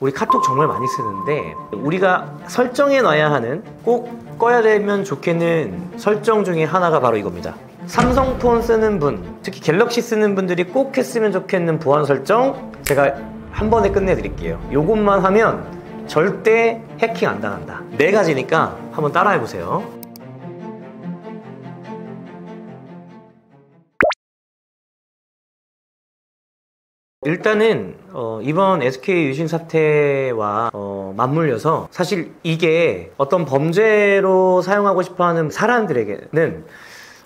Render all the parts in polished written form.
우리 카톡 정말 많이 쓰는데 우리가 설정해 놔야 하는, 꼭 꺼야 되면 좋겠는 설정 중에 하나가 바로 이겁니다. 삼성폰 쓰는 분, 특히 갤럭시 쓰는 분들이 꼭 했으면 좋겠는 보안 설정, 제가 한 번에 끝내드릴게요. 요것만 하면 절대 해킹 안 당한다. 4가지니까 한번 따라해보세요. 일단은 이번 SK 유신 사태와 맞물려서 사실 이게 어떤 범죄로 사용하고 싶어하는 사람들에게는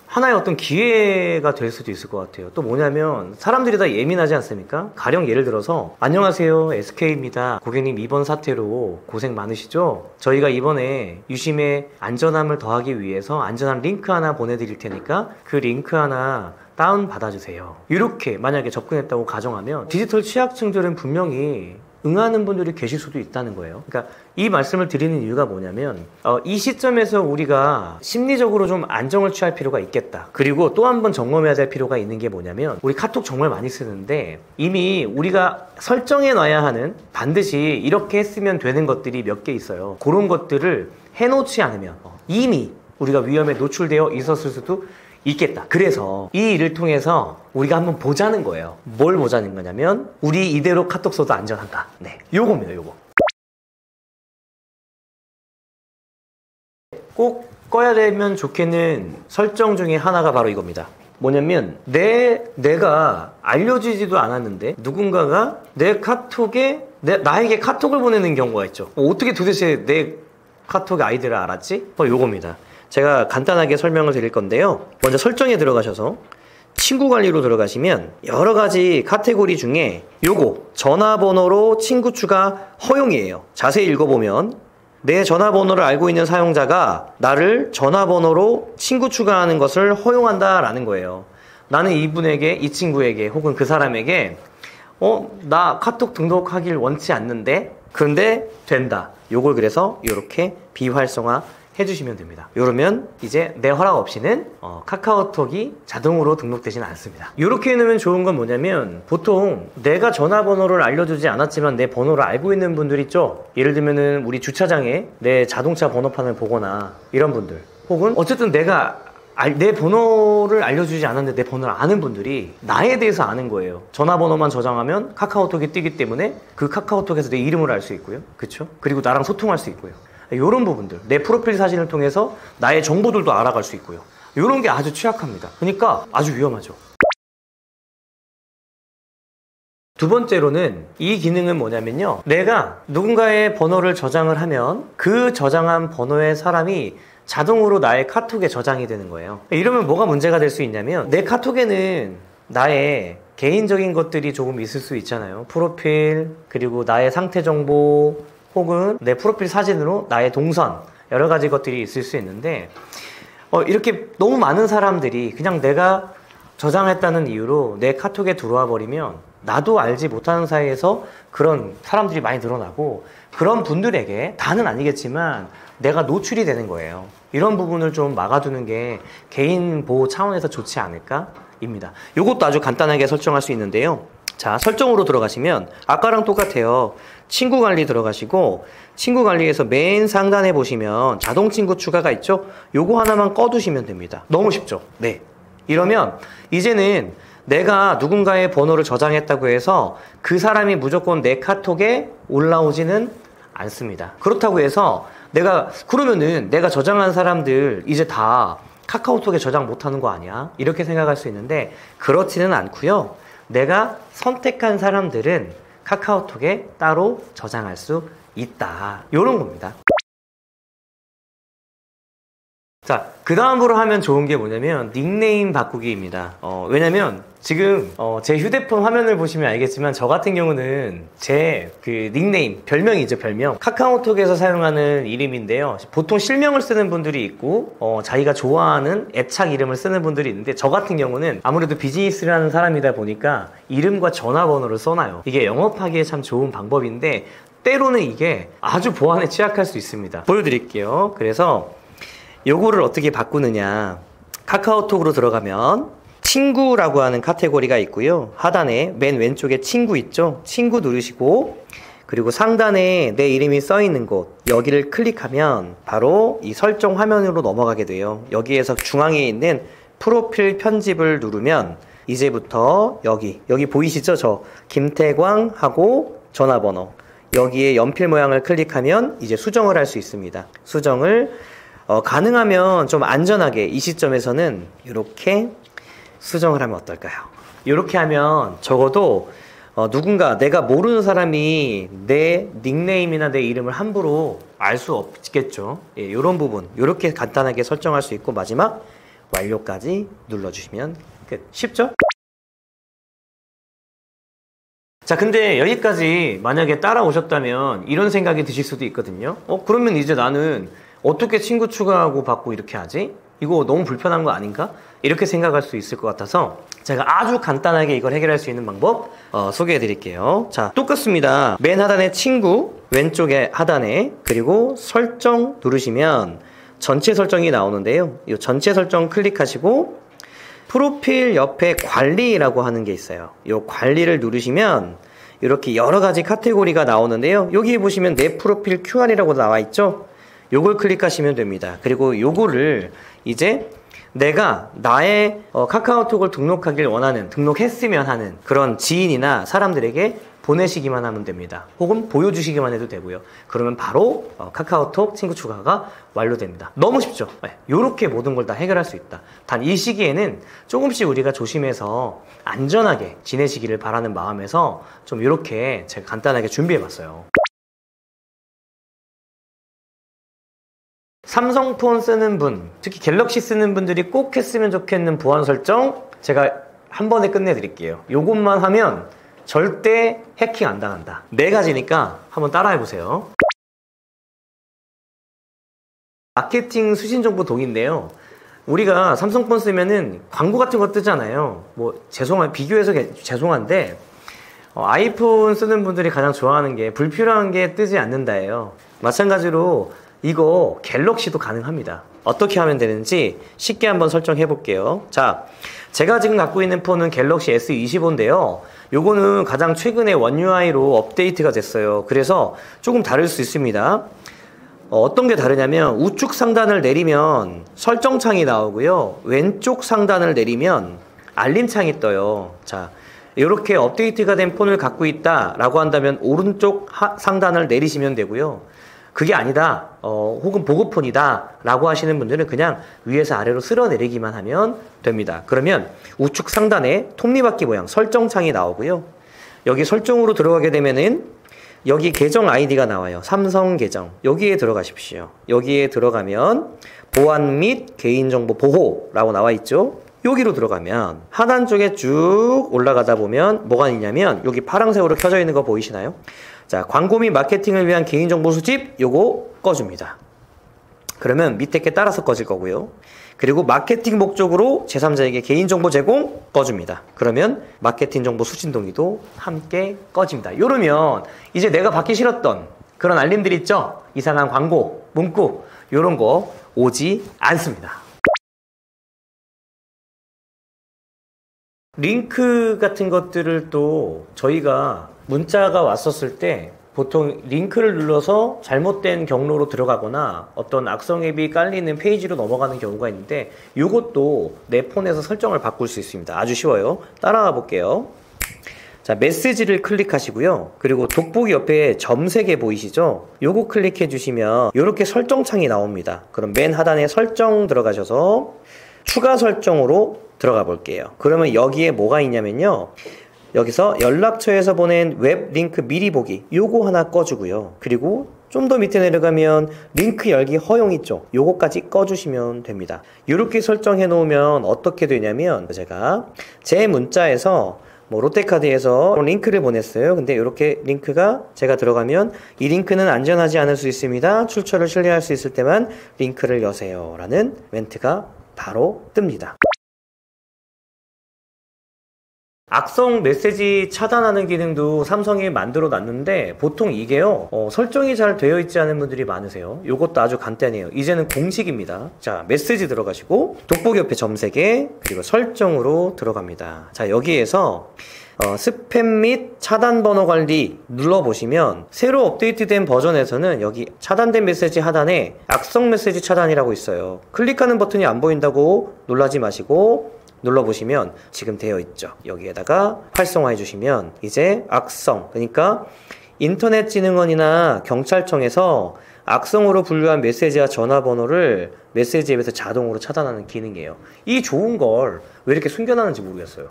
하나의 어떤 기회가 될 수도 있을 것 같아요. 또 뭐냐면 사람들이 다 예민하지 않습니까? 가령 예를 들어서 안녕하세요, SK입니다. 고객님, 이번 사태로 고생 많으시죠? 저희가 이번에 유심의 안전함을 더하기 위해서 안전한 링크 하나 보내드릴 테니까 그 링크 하나 다운 받아주세요. 이렇게 만약에 접근했다고 가정하면 디지털 취약층들은 분명히 응하는 분들이 계실 수도 있다는 거예요. 그러니까 이 말씀을 드리는 이유가 뭐냐면 이 시점에서 우리가 심리적으로 좀 안정을 취할 필요가 있겠다. 그리고 또 한 번 점검해야 될 필요가 있는 게 뭐냐면 우리 카톡 정말 많이 쓰는데 이미 우리가 설정해 놔야 하는, 반드시 이렇게 했으면 되는 것들이 몇 개 있어요. 그런 것들을 해놓지 않으면 이미 우리가 위험에 노출되어 있었을 수도 있겠다. 그래서 이 일을 통해서 우리가 한번 보자는 거예요. 뭘 보자는 거냐면 우리 이대로 카톡 써도 안전한가? 네, 요겁니다. 요거 꼭 꺼야 되면 좋겠는 설정 중에 하나가 바로 이겁니다. 뭐냐면 내가 알려지지도 않았는데 누군가가 내 카톡에 나에게 카톡을 보내는 경우가 있죠. 어떻게 도대체 내 카톡의 아이디를 알았지? 요겁니다. 제가 간단하게 설명을 드릴 건데요. 먼저 설정에 들어가셔서 친구 관리로 들어가시면 여러 가지 카테고리 중에 요거 전화번호로 친구 추가 허용이에요. 자세히 읽어보면 내 전화번호를 알고 있는 사용자가 나를 전화번호로 친구 추가하는 것을 허용한다라는 거예요. 나는 이분에게, 이 친구에게 혹은 그 사람에게 나 카톡 등록하길 원치 않는데 그런데 된다. 요걸 그래서 이렇게 비활성화 해주시면 됩니다. 이러면 이제 내 허락 없이는 카카오톡이 자동으로 등록되지는 않습니다. 이렇게 해놓으면 좋은 건 뭐냐면 보통 내가 전화번호를 알려주지 않았지만 내 번호를 알고 있는 분들 있죠. 예를 들면은 우리 주차장에 내 자동차 번호판을 보거나 이런 분들, 혹은 어쨌든 내가 내 번호를 알려주지 않았는데 내 번호를 아는 분들이 나에 대해서 아는 거예요. 전화번호만 저장하면 카카오톡이 뜨기 때문에 그 카카오톡에서 내 이름을 알 수 있고요. 그쵸? 그리고 나랑 소통할 수 있고요. 이런 부분들, 내 프로필 사진을 통해서 나의 정보들도 알아갈 수 있고요. 이런 게 아주 취약합니다. 그러니까 아주 위험하죠. 두 번째로는 이 기능은 뭐냐면요, 내가 누군가의 번호를 저장을 하면 그 저장한 번호의 사람이 자동으로 나의 카톡에 저장이 되는 거예요. 이러면 뭐가 문제가 될 수 있냐면 내 카톡에는 나의 개인적인 것들이 조금 있을 수 있잖아요. 프로필, 그리고 나의 상태 정보, 혹은 내 프로필 사진으로 나의 동선, 여러 가지 것들이 있을 수 있는데 이렇게 너무 많은 사람들이 그냥 내가 저장했다는 이유로 내 카톡에 들어와 버리면 나도 알지 못하는 사이에서 그런 사람들이 많이 늘어나고 그런 분들에게, 다는 아니겠지만 내가 노출이 되는 거예요. 이런 부분을 좀 막아두는 게 개인 보호 차원에서 좋지 않을까? 입니다. 이것도 아주 간단하게 설정할 수 있는데요. 자, 설정으로 들어가시면 아까랑 똑같아요. 친구 관리 들어가시고 친구 관리에서 맨 상단에 보시면 자동 친구 추가가 있죠? 요거 하나만 꺼두시면 됩니다. 너무 쉽죠? 네. 이러면 이제는 내가 누군가의 번호를 저장했다고 해서 그 사람이 무조건 내 카톡에 올라오지는 않습니다. 그렇다고 해서 그러면은 내가 저장한 사람들 이제 다 카카오톡에 저장 못하는 거 아니야? 이렇게 생각할 수 있는데 그렇지는 않고요. 내가 선택한 사람들은 카카오톡에 따로 저장할 수 있다. 이런 겁니다. 자, 그 다음으로 하면 좋은 게 뭐냐면 닉네임 바꾸기입니다. 왜냐면 지금 제 휴대폰 화면을 보시면 알겠지만 저 같은 경우는 제 그 닉네임, 별명이죠, 별명. 카카오톡에서 사용하는 이름인데요. 보통 실명을 쓰는 분들이 있고 자기가 좋아하는 애착 이름을 쓰는 분들이 있는데 저 같은 경우는 아무래도 비즈니스를 하는 사람이다 보니까 이름과 전화번호를 써놔요. 이게 영업하기에 참 좋은 방법인데 때로는 이게 아주 보안에 취약할 수 있습니다. 보여드릴게요. 그래서 요거를 어떻게 바꾸느냐, 카카오톡으로 들어가면 친구라고 하는 카테고리가 있고요. 하단에 맨 왼쪽에 친구 있죠? 친구 누르시고 그리고 상단에 내 이름이 써 있는 곳 여기를 클릭하면 바로 이 설정 화면으로 넘어가게 돼요. 여기에서 중앙에 있는 프로필 편집을 누르면 이제부터 여기 보이시죠? 저 김태광 하고 전화번호 여기에 연필 모양을 클릭하면 이제 수정을 할 수 있습니다. 수정을 가능하면 좀 안전하게 이 시점에서는 이렇게 수정을 하면 어떨까요? 이렇게 하면 적어도 누군가 내가 모르는 사람이 내 닉네임이나 내 이름을 함부로 알 수 없겠죠. 예, 이런 부분 이렇게 간단하게 설정할 수 있고 마지막 완료까지 눌러주시면 끝. 쉽죠? 자, 근데 여기까지 만약에 따라오셨다면 이런 생각이 드실 수도 있거든요. 그러면 이제 나는 어떻게 친구 추가하고 받고 이렇게 하지? 이거 너무 불편한 거 아닌가? 이렇게 생각할 수 있을 것 같아서 제가 아주 간단하게 이걸 해결할 수 있는 방법 소개해 드릴게요. 자, 똑같습니다. 맨 하단에 친구, 왼쪽에 하단에 그리고 설정 누르시면 전체 설정이 나오는데요. 이 전체 설정 클릭하시고 프로필 옆에 관리라고 하는 게 있어요. 이 관리를 누르시면 이렇게 여러 가지 카테고리가 나오는데요. 여기 보시면 내 프로필 QR이라고 나와 있죠. 요걸 클릭하시면 됩니다. 그리고 요거를 이제 내가 나의 카카오톡을 등록하길 원하는, 등록했으면 하는 그런 지인이나 사람들에게 보내시기만 하면 됩니다. 혹은 보여주시기만 해도 되고요. 그러면 바로 카카오톡 친구 추가가 완료됩니다. 너무 쉽죠? 네, 이렇게 모든 걸 다 해결할 수 있다. 단 이 시기에는 조금씩 우리가 조심해서 안전하게 지내시기를 바라는 마음에서 좀 이렇게 제가 간단하게 준비해봤어요. 삼성폰 쓰는 분, 특히 갤럭시 쓰는 분들이 꼭 했으면 좋겠는 보안 설정 제가 한 번에 끝내드릴게요. 요것만 하면 절대 해킹 안 당한다. 4가지니까 한번 따라해보세요. 마케팅 수신 정보 동인데요. 우리가 삼성폰 쓰면은 광고 같은 거 뜨잖아요. 비교해서 죄송한데 아이폰 쓰는 분들이 가장 좋아하는 게 불필요한 게 뜨지 않는다예요. 마찬가지로 이거 갤럭시도 가능합니다. 어떻게 하면 되는지 쉽게 한번 설정해 볼게요. 자, 제가 지금 갖고 있는 폰은 갤럭시 S25인데요. 요거는 가장 최근에 원 UI로 업데이트가 됐어요. 그래서 조금 다를 수 있습니다. 어떤 게 다르냐면 우측 상단을 내리면 설정창이 나오고요. 왼쪽 상단을 내리면 알림창이 떠요. 자, 이렇게 업데이트가 된 폰을 갖고 있다 라고 한다면 오른쪽 상단을 내리시면 되고요. 그게 아니다, 혹은 보급폰이다 라고 하시는 분들은 그냥 위에서 아래로 쓸어내리기만 하면 됩니다. 그러면 우측 상단에 톱니바퀴 모양 설정창이 나오고요. 여기 설정으로 들어가게 되면은 여기 계정 아이디가 나와요. 삼성 계정. 여기에 들어가십시오. 여기에 들어가면 보안 및 개인정보 보호라고 나와 있죠. 여기로 들어가면 하단 쪽에 쭉 올라가다 보면 뭐가 있냐면 여기 파란색으로 켜져 있는 거 보이시나요? 자, 광고 및 마케팅을 위한 개인정보 수집 요거 꺼줍니다. 그러면 밑에 게 따라서 꺼질 거고요. 그리고 마케팅 목적으로 제3자에게 개인정보 제공 꺼줍니다. 그러면 마케팅 정보 수신 동의도 함께 꺼집니다. 이러면 이제 내가 받기 싫었던 그런 알림들 있죠? 이상한 광고, 문구 이런 거 오지 않습니다. 링크 같은 것들을 또 저희가 문자가 왔었을 때 보통 링크를 눌러서 잘못된 경로로 들어가거나 어떤 악성 앱이 깔리는 페이지로 넘어가는 경우가 있는데 이것도 내 폰에서 설정을 바꿀 수 있습니다. 아주 쉬워요. 따라가 볼게요. 자, 메시지를 클릭하시고요. 그리고 돋보기 옆에 점 3개 보이시죠? 요거 클릭해 주시면 이렇게 설정창이 나옵니다. 그럼 맨 하단에 설정 들어가셔서 추가 설정으로 들어가 볼게요. 그러면 여기에 뭐가 있냐면요. 여기서 연락처에서 보낸 웹 링크 미리 보기 요거 하나 꺼주고요. 그리고 좀 더 밑에 내려가면 링크 열기 허용 있죠. 요거까지 꺼주시면 됩니다. 이렇게 설정해 놓으면 어떻게 되냐면 제가 제 문자에서 롯데카드에서 링크를 보냈어요. 근데 이렇게 링크가 제가 들어가면 이 링크는 안전하지 않을 수 있습니다. 출처를 신뢰할 수 있을 때만 링크를 여세요 라는 멘트가 바로 뜹니다. 악성 메시지 차단하는 기능도 삼성이 만들어 놨는데 보통 이게요 설정이 잘 되어 있지 않은 분들이 많으세요. 이것도 아주 간단해요. 이제는 공식입니다. 자, 메시지 들어가시고 돋보기 옆에 점 3개 그리고 설정으로 들어갑니다. 자, 여기에서 스팸 및 차단 번호 관리 눌러보시면 새로 업데이트된 버전에서는 여기 차단된 메시지 하단에 악성 메시지 차단이라고 있어요. 클릭하는 버튼이 안 보인다고 놀라지 마시고 눌러보시면 지금 되어 있죠. 여기에다가 활성화해 주시면 이제 악성, 그러니까 인터넷진흥원이나 경찰청에서 악성으로 분류한 메시지와 전화번호를 메시지 앱에서 자동으로 차단하는 기능이에요. 이 좋은 걸 왜 이렇게 숨겨놨는지 모르겠어요.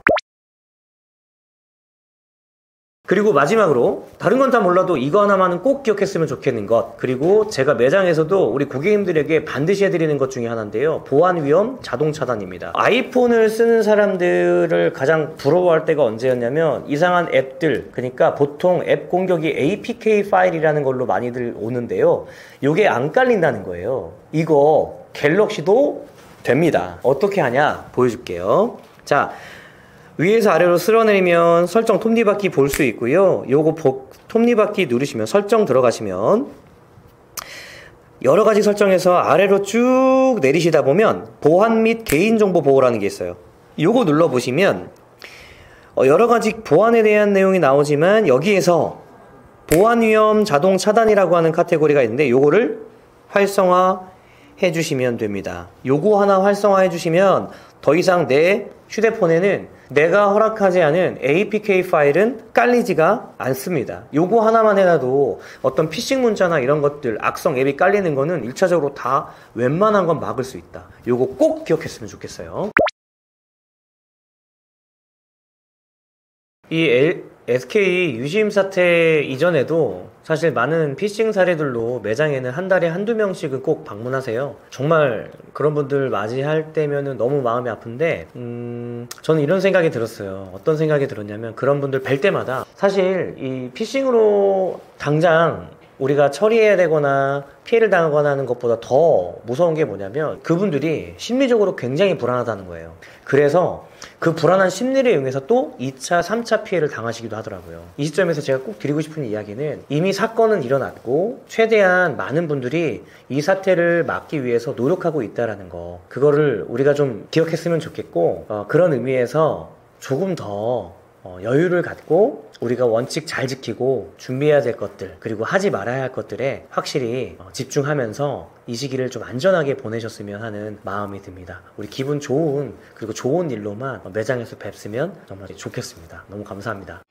그리고 마지막으로 다른 건 다 몰라도 이거 하나만은 꼭 기억했으면 좋겠는 것, 그리고 제가 매장에서도 우리 고객님들에게 반드시 해드리는 것 중에 하나인데요, 보안 위험 자동 차단입니다. 아이폰을 쓰는 사람들을 가장 부러워할 때가 언제였냐면 이상한 앱들, 그러니까 보통 앱 공격이 APK 파일이라는 걸로 많이들 오는데요, 요게 안 깔린다는 거예요. 이거 갤럭시도 됩니다. 어떻게 하냐 보여줄게요. 자, 위에서 아래로 쓸어내리면 설정 톱니바퀴 볼 수 있고요. 요거 톱니바퀴 누르시면 설정 들어가시면 여러가지 설정에서 아래로 쭉 내리시다 보면 보안 및 개인정보 보호라는 게 있어요. 요거 눌러보시면 여러가지 보안에 대한 내용이 나오지만 여기에서 보안 위험 자동 차단이라고 하는 카테고리가 있는데 요거를 활성화 해주시면 됩니다. 요거 하나 활성화 해주시면 더 이상 내 휴대폰에는 내가 허락하지 않은 APK 파일은 깔리지가 않습니다. 요거 하나만 해놔도 어떤 피싱 문자나 이런 것들, 악성 앱이 깔리는 거는 1차적으로 다 웬만한 건 막을 수 있다. 요거 꼭 기억했으면 좋겠어요. 이 SK 유심 사태 이전에도 사실 많은 피싱 사례들로 매장에는 한 달에 한두 명씩은 꼭 방문하세요. 정말 그런 분들 맞이할 때면은 너무 마음이 아픈데 저는 이런 생각이 들었어요. 어떤 생각이 들었냐면 그런 분들 뵐 때마다 사실 이 피싱으로 당장 우리가 처리해야 되거나 피해를 당하거나 하는 것보다 더 무서운 게 뭐냐면 그분들이 심리적으로 굉장히 불안하다는 거예요. 그래서 그 불안한 심리를 이용해서 또 2차, 3차 피해를 당하시기도 하더라고요. 이 시점에서 제가 꼭 드리고 싶은 이야기는 이미 사건은 일어났고 최대한 많은 분들이 이 사태를 막기 위해서 노력하고 있다는 거, 그거를 우리가 좀 기억했으면 좋겠고 그런 의미에서 조금 더 여유를 갖고 우리가 원칙 잘 지키고 준비해야 될 것들, 그리고 하지 말아야 할 것들에 확실히 집중하면서 이 시기를 좀 안전하게 보내셨으면 하는 마음이 듭니다. 우리 기분 좋은, 그리고 좋은 일로만 매장에서 뵙으면 정말 좋겠습니다. 너무 감사합니다.